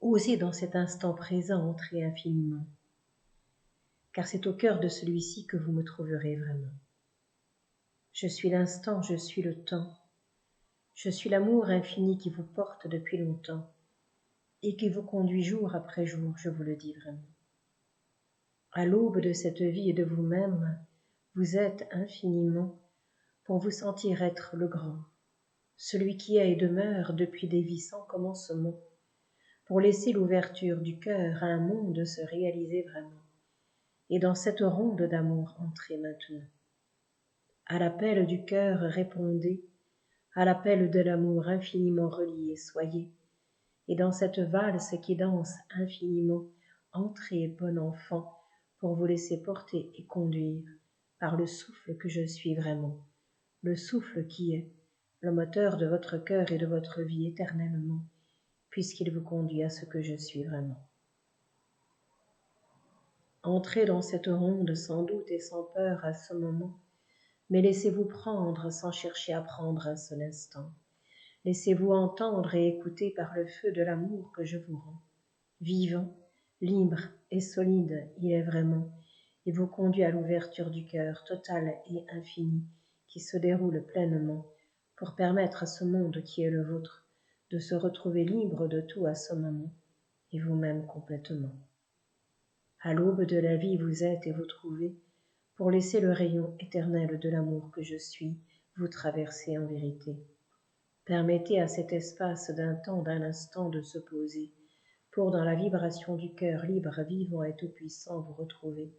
Osez dans cet instant présent entrer infiniment, car c'est au cœur de celui-ci que vous me trouverez vraiment. Je suis l'instant, je suis le temps, je suis l'amour infini qui vous porte depuis longtemps et qui vous conduit jour après jour, je vous le dis vraiment. À l'aube de cette vie et de vous-même, vous êtes infiniment pour vous sentir être le grand, celui qui est et demeure depuis des vies sans commencement, pour laisser l'ouverture du cœur à un monde se réaliser vraiment, et dans cette ronde d'amour entrer maintenant. À l'appel du cœur répondez, à l'appel de l'amour infiniment relié soyez, et dans cette valse qui danse infiniment, entrez, bon enfant, pour vous laisser porter et conduire par le souffle que je suis vraiment, le souffle qui est le moteur de votre cœur et de votre vie éternellement, puisqu'il vous conduit à ce que je suis vraiment. Entrez dans cette ronde sans doute et sans peur à ce moment, mais laissez-vous prendre sans chercher à prendre un seul instant. Laissez-vous entendre et écouter par le feu de l'amour que je vous rends. Vivant, libre et solide, il est vraiment, et vous conduit à l'ouverture du cœur total et infini qui se déroule pleinement pour permettre à ce monde qui est le vôtre de se retrouver libre de tout à ce moment, et vous-même complètement. À l'aube de la vie vous êtes et vous trouvez, pour laisser le rayon éternel de l'amour que je suis vous traverser en vérité. Permettez à cet espace d'un temps, d'un instant de se poser, pour dans la vibration du cœur libre, vivant et tout-puissant vous retrouver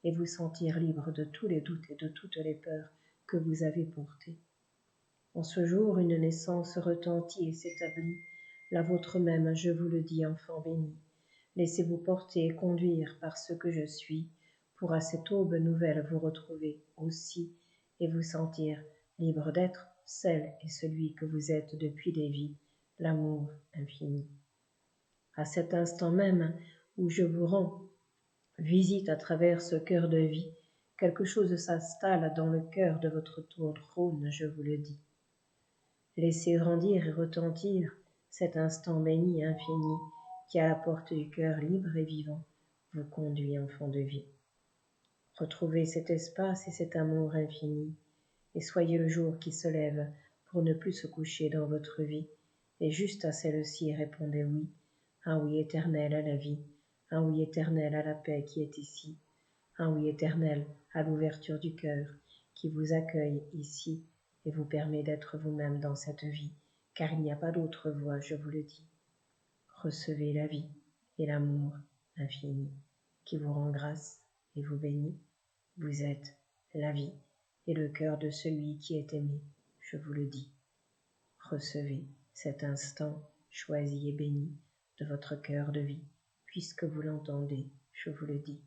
et vous sentir libre de tous les doutes et de toutes les peurs que vous avez portées. En ce jour, une naissance retentit et s'établit, la vôtre même, je vous le dis, enfant béni. Laissez-vous porter et conduire par ce que je suis, pour à cette aube nouvelle vous retrouver aussi et vous sentir libre d'être celle et celui que vous êtes depuis des vies, l'amour infini. À cet instant même où je vous rends visite à travers ce cœur de vie, quelque chose s'installe dans le cœur de votre trône, je vous le dis. Laissez grandir et retentir cet instant béni infini qui, à la porte du cœur libre et vivant, vous conduit enfant de vie. Retrouvez cet espace et cet amour infini, et soyez le jour qui se lève pour ne plus se coucher dans votre vie, et juste à celle-ci répondez oui, un oui éternel à la vie, un oui éternel à la paix qui est ici, un oui éternel à l'ouverture du cœur qui vous accueille ici et vous permet d'être vous-même dans cette vie, car il n'y a pas d'autre voie, je vous le dis. Recevez la vie et l'amour infini qui vous rend grâce et vous bénit. Vous êtes la vie et le cœur de celui qui est aimé, je vous le dis. Recevez cet instant choisi et béni de votre cœur de vie, puisque vous l'entendez, je vous le dis.